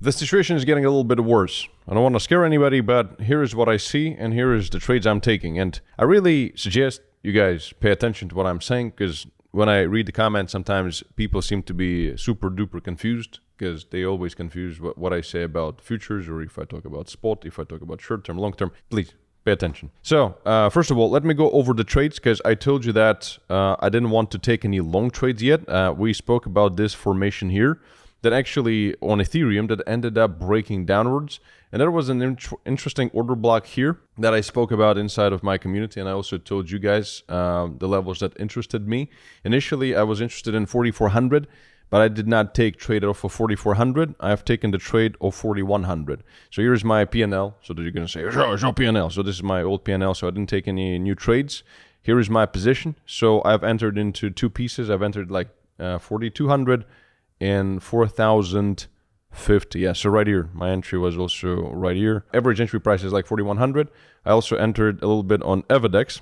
The situation is getting a little bit worse. I don't want to scare anybody, but here is what I see and here is the trades I'm taking. And I really suggest you guys pay attention to what I'm saying, because when I read the comments, sometimes people seem to be super duper confused, because they always confuse what I say about futures, or if I talk about spot, if I talk about short term, long term. Please pay attention. So first of all, let me go over the trades, because I told you that I didn't want to take any long trades yet. We spoke about this formation here that actually on Ethereum that ended up breaking downwards. And there was an interesting order block here that I spoke about inside of my community. And I also told you guys the levels that interested me. Initially, I was interested in 4,400, but I did not take trade off of 4,400. I have taken the trade of 4,100. So here's my P&L. So that you're going to say, there's no P&L. So this is my old P&L. So I didn't take any new trades. Here is my position. So I've entered into two pieces. I've entered like 4,200 and 4,050. Yeah, so right here. My entry was also right here. Average entry price is like 4,100. I also entered a little bit on Everdex.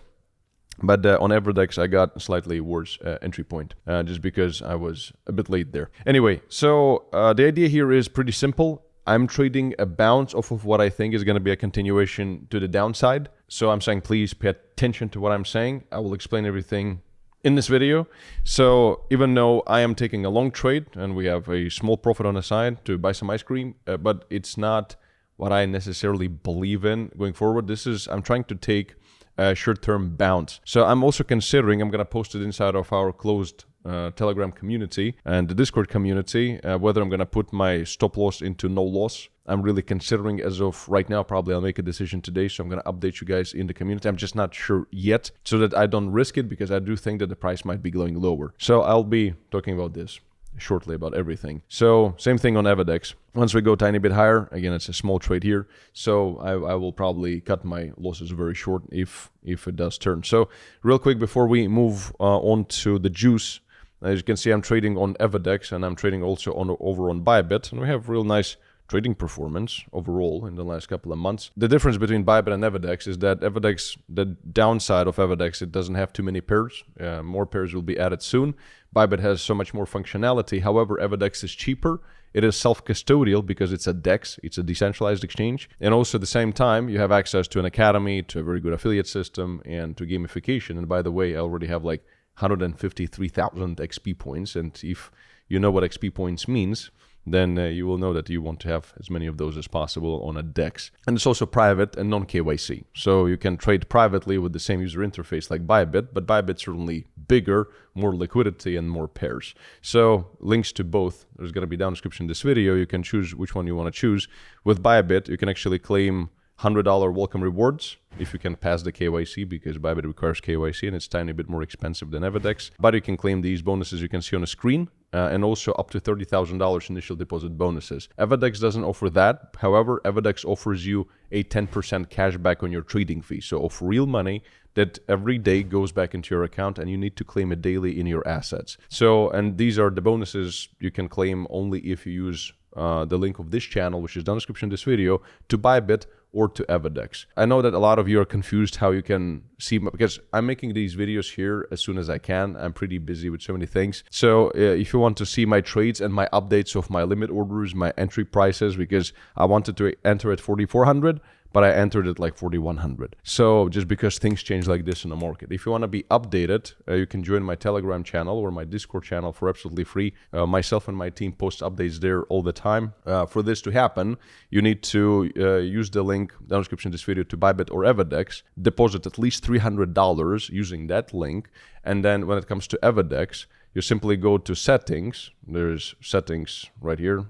But on Everdex, I got a slightly worse entry point, just because I was a bit late there. Anyway, so the idea here is pretty simple. I'm trading a bounce off of what I think is going to be a continuation to the downside. So I'm saying, please pay attention to what I'm saying. I will explain everything in this video. So even though I am taking a long trade and we have a small profit on the side to buy some ice cream, but it's not what I necessarily believe in going forward. I'm trying to take a short-term bounce. So I'm also considering, I'm going to post it inside of our closed Telegram community and the Discord community, whether I'm going to put my stop loss into no loss. I'm really considering as of right now. Probably I'll make a decision today, so I'm going to update you guys in the community. I'm just not sure yet, so that I don't risk it, because I do think that the price might be going lower. So I'll be talking about this shortly, about everything. So same thing on Everdex. Once we go a tiny bit higher, again, it's a small trade here, so I will probably cut my losses very short if it does turn. So real quick before we move on to the juice, as you can see, I'm trading on Everdex and I'm trading also over on Bybit, and we have real nice trading performance overall in the last couple of months. The difference between Bybit and Everdex is that Everdex, the downside of Everdex, it doesn't have too many pairs. More pairs will be added soon. Bybit has so much more functionality. However, Everdex is cheaper. It is self-custodial because it's a DEX, it's a decentralized exchange. And also at the same time, you have access to an academy, to a very good affiliate system, and to gamification. And by the way, I already have like 153,000 XP points. And if you know what XP points means, then you will know that you want to have as many of those as possible on a DEX. And it's also private and non-KYC. So you can trade privately with the same user interface like Bybit, but Bybit's certainly bigger, more liquidity, and more pairs. So links to both, there's going to be down in the description of this video. You can choose which one you want to choose. With Bybit, you can actually claim $100 welcome rewards if you can pass the KYC, because Bybit requires KYC and it's a tiny bit more expensive than Everdex. But you can claim these bonuses you can see on the screen, and also up to $30,000 initial deposit bonuses. Everdex doesn't offer that. However, Everdex offers you a 10% cash back on your trading fee. So of real money that every day goes back into your account, and you need to claim it daily in your assets. So, and these are the bonuses you can claim only if you use the link of this channel, which is down in the description of this video, to Bybit or to Everdex. I know that a lot of you are confused how you can see, because I'm making these videos here as soon as I can. I'm pretty busy with so many things. So if you want to see my trades and my updates of my limit orders, my entry prices, because I wanted to enter at 4,400, but I entered it like 4,100. So just because things change like this in the market. If you want to be updated, you can join my Telegram channel or my Discord channel for absolutely free. Myself and my team post updates there all the time. For this to happen, you need to use the link down in the description of this video to Bybit or Everdex, deposit at least $300 using that link. And then when it comes to Everdex, you simply go to settings. There's settings right here.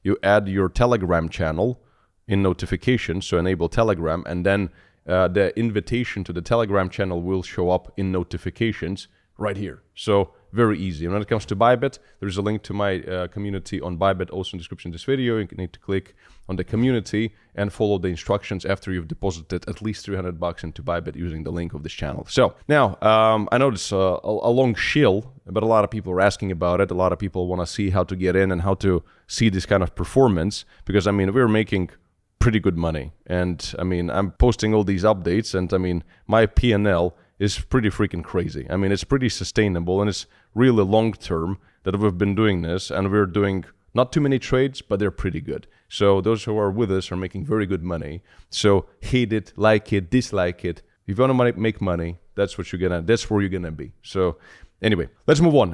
You add your Telegram channel in notifications, so enable Telegram, and then the invitation to the Telegram channel will show up in notifications right here. So very easy. And when it comes to Bybit, there's a link to my community on Bybit also in the description of this video. You need to click on the community and follow the instructions after you've deposited at least $300 into Bybit using the link of this channel. So now, I know this a long shill, but a lot of people are asking about it. A lot of people want to see how to get in and how to see this kind of performance, because I mean, we're making pretty good money. And I mean, I'm posting all these updates, and I mean, my P&L is pretty freaking crazy. I mean, it's pretty sustainable, and it's really long term that we've been doing this, and we're doing Not too many trades, but they're pretty good. So those who are with us are making very good money. So hate it, like it, dislike it. If you want to make money, that's where you're gonna be. So anyway, let's move on.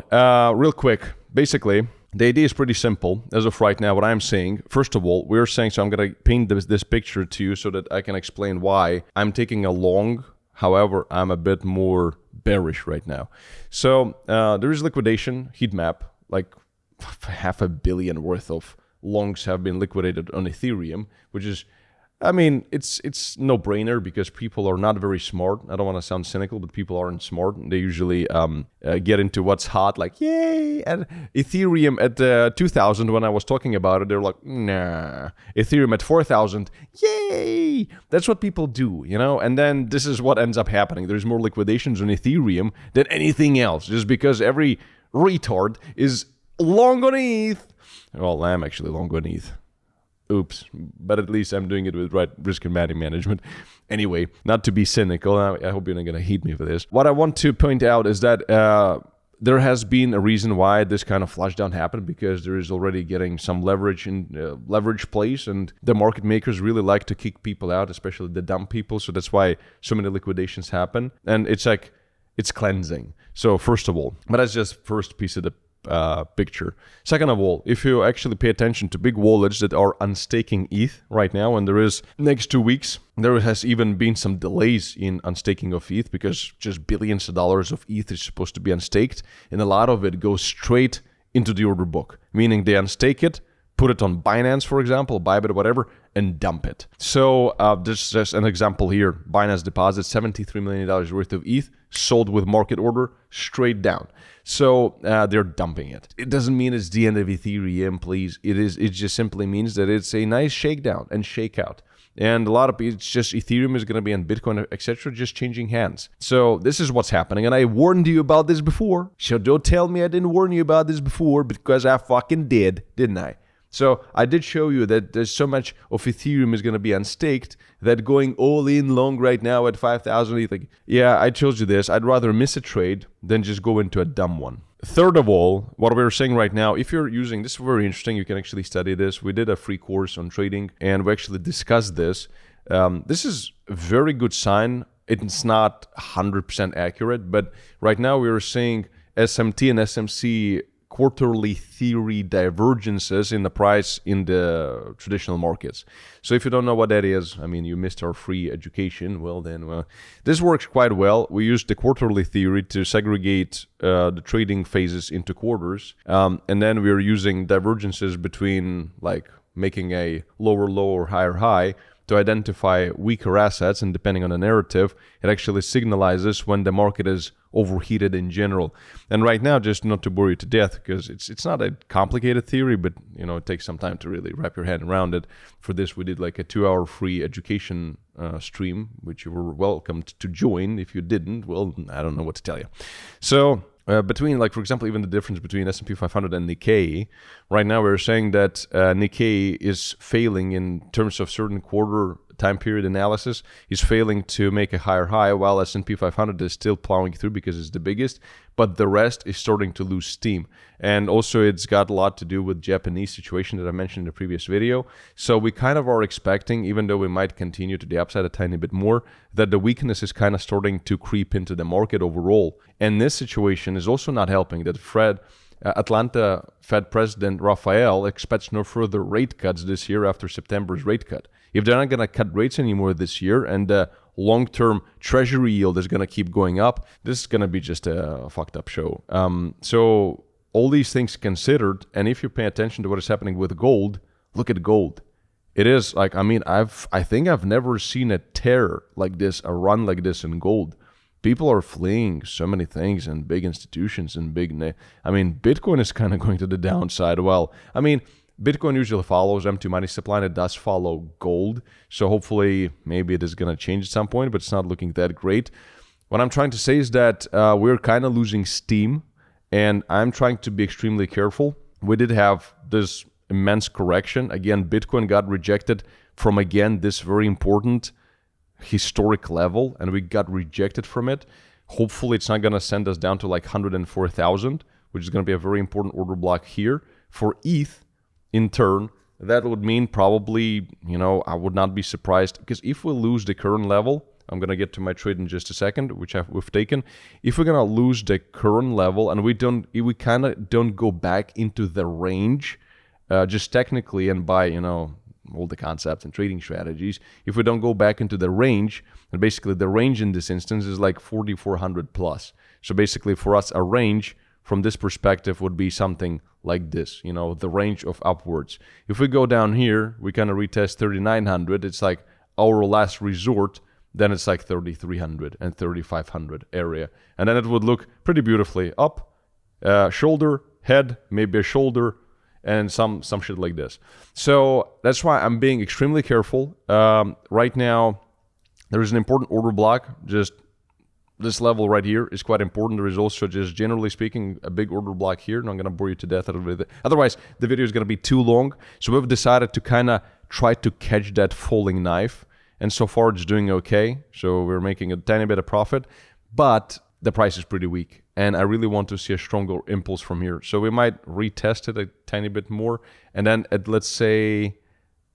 Real quick, basically, the idea is pretty simple as of right now. What I'm saying, first of all, we're saying, so I'm going to paint this picture to you so that I can explain why I'm taking a long. However, I'm a bit more bearish right now. So there is liquidation heatmap, like $500 million worth of longs have been liquidated on Ethereum, which is, I mean, it's no-brainer because people are not very smart. I don't want to sound cynical, but people aren't smart. They usually get into what's hot, like, yay! And Ethereum at 2,000, when I was talking about it, they're like, nah. Ethereum at 4,000, yay! That's what people do, you know? And then this is what ends up happening. There's more liquidations on Ethereum than anything else, just because every retard is long on ETH. Well, I'm actually long on ETH. Oops, but at least I'm doing it with right risk and money management. Anyway, not to be cynical, I hope you're not going to hate me for this. What I want to point out is that there has been a reason why this kind of flush down happened, because there is already getting some leverage in leverage place, and the market makers really like to kick people out, especially the dumb people. So that's why so many liquidations happen, and it's like it's cleansing. So first of all, but that's just first piece of the picture. Second of all, if you actually pay attention to big wallets that are unstaking ETH right now, and there is next 2 weeks, there has even been some delays in unstaking of ETH because just billions of dollars of ETH is supposed to be unstaked, and a lot of it goes straight into the order book, meaning they unstake it, put it on Binance, for example, Bybit, whatever, and dump it. So this is just an example here. Binance deposits $73 million worth of ETH, sold with market order, straight down. So they're dumping it. It doesn't mean it's the end of Ethereum, please. It just simply means that it's a nice shakedown and shakeout. And a lot of people, it's just Ethereum is going to be on Bitcoin, etc., just changing hands. So this is what's happening. And I warned you about this before. So don't tell me I didn't warn you about this before, because I fucking did, didn't I? So I did show you that there's so much of Ethereum is going to be unstaked that going all in long right now at 5,000, you think, yeah, I told you this. I'd rather miss a trade than just go into a dumb one. Third of all, what we're saying right now, if you're using, this is very interesting, you can actually study this. We did a free course on trading and we actually discussed this. This is a very good sign. It's not 100% accurate, but right now we are seeing SMT and SMC quarterly theory divergences in the price in the traditional markets. So if you don't know what that is, I mean, you missed our free education. Well, this works quite well. We used the quarterly theory to segregate the trading phases into quarters. And then we're using divergences between like making a lower low or higher high to identify weaker assets, and depending on the narrative, it actually signalizes when the market is overheated in general. And right now, just not to bore you to death, because it's not a complicated theory, but you know, it takes some time to really wrap your head around it. For this, we did like a 2-hour free education stream, which you were welcome to join. If you didn't, well, I don't know what to tell you. So between, like, for example, even the difference between S&P 500 and Nikkei, right now we're saying that Nikkei is failing in terms of certain quarter time period analysis. He's failing to make a higher high, while S&P 500 is still plowing through because it's the biggest, but the rest is starting to lose steam. And also it's got a lot to do with Japanese situation that I mentioned in the previous video. So we kind of are expecting, even though we might continue to the upside a tiny bit more, that the weakness is kind of starting to creep into the market overall. And this situation is also not helping that Atlanta Fed President Raphael expects no further rate cuts this year after September's rate cut. If they're not going to cut rates anymore this year and the long-term treasury yield is going to keep going up, this is going to be just a fucked up show. So all these things considered, and if you pay attention to what is happening with gold, look at gold. It is like, I mean, I think I've never seen a tear like this, a run like this in gold. People are fleeing so many things and big institutions and I mean, Bitcoin is kind of going to the downside. Well, I mean, Bitcoin usually follows M2 money supply, and it does follow gold. So hopefully maybe it is going to change at some point, but it's not looking that great. What I'm trying to say is that we're kind of losing steam, and I'm trying to be extremely careful. We did have this immense correction. Again, Bitcoin got rejected from, again, this very important historic level, and we got rejected from it. Hopefully it's not going to send us down to like 104,000, which is going to be a very important order block here. For ETH, in turn, that would mean probably, I would not be surprised, because if we lose the current level, I'm going to get to my trade in just a second, which we've taken. If we're going to lose the current level and we kind of don't go back into the range, just technically and by, all the concepts and trading strategies, if we don't go back into the range, and basically the range in this instance is like 4,400 plus. So basically for us, a range from this perspective would be something like this, the range of upwards. If we go down here, we kind of retest 3,900. It's like our last resort. Then it's like 3,300 and 3,500 area. And then it would look pretty beautifully up, shoulder, head, maybe a shoulder, and some shit like this. So that's why I'm being extremely careful. Right now, there is an important order block. Just this level right here is quite important. There is also, just generally speaking, a big order block here. And I'm going to bore you to death with it. Otherwise, the video is going to be too long. So we've decided to kind of try to catch that falling knife. And so far, it's doing okay. So we're making a tiny bit of profit. But the price is pretty weak. And I really want to see a stronger impulse from here. So we might retest it a tiny bit more. And then at, let's say,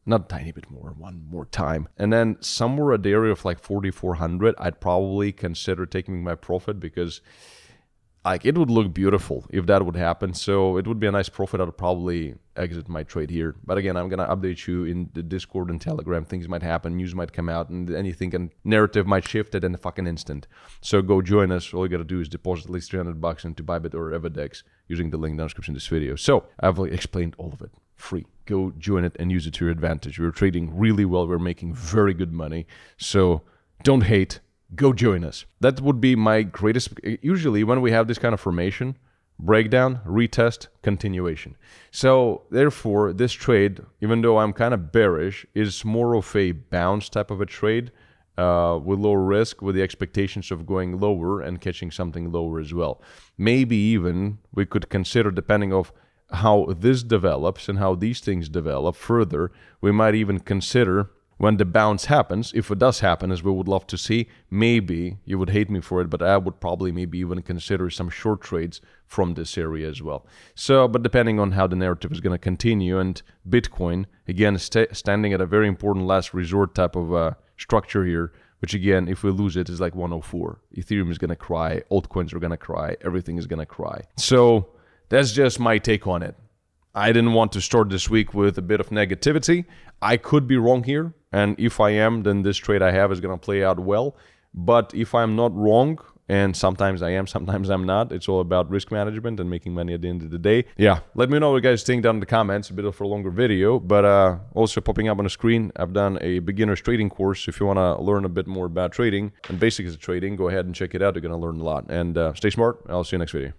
not a tiny bit more, one more time. And then somewhere at the area of like 4,400, I'd probably consider taking my profit, because like it would look beautiful if that would happen. So it would be a nice profit. I would probably exit my trade here. But again, I'm going to update you in the Discord and Telegram. Things might happen, news might come out, and anything, and narrative might shift at a fucking instant. So go join us. All you got to do is deposit at least $300 into Bybit or Everdex using the link in the description of this video. So I've explained all of it. Free. Go join it and use it to your advantage. We're trading really well. We're making very good money. So don't hate. Go join us. That would be my greatest. Usually when we have this kind of formation, breakdown, retest, continuation. So therefore, this trade, even though I'm kind of bearish, is more of a bounce type of a trade with lower risk, with the expectations of going lower and catching something lower as well. Maybe even we could consider, depending on how this develops and how these things develop further, we might even consider, when the bounce happens, if it does happen, as we would love to see, maybe, you would hate me for it, but I would probably maybe even consider some short trades from this area as well. So, but depending on how the narrative is going to continue, and Bitcoin, again, standing at a very important last resort type of structure here, which again, if we lose it, is like 104. Ethereum is going to cry, altcoins are going to cry, everything is going to cry. So that's just my take on it. I didn't want to start this week with a bit of negativity. I could be wrong here, and if I am, then this trade I have is going to play out well. But if I'm not wrong, and sometimes I am, sometimes I'm not, it's all about risk management and making money at the end of the day. Yeah, let me know what you guys think down in the comments. A bit of a longer video, but also popping up on the screen, I've done a beginner's trading course. If you want to learn a bit more about trading and basics of trading, go ahead and check it out. You're going to learn a lot. And stay smart. I'll see you next video.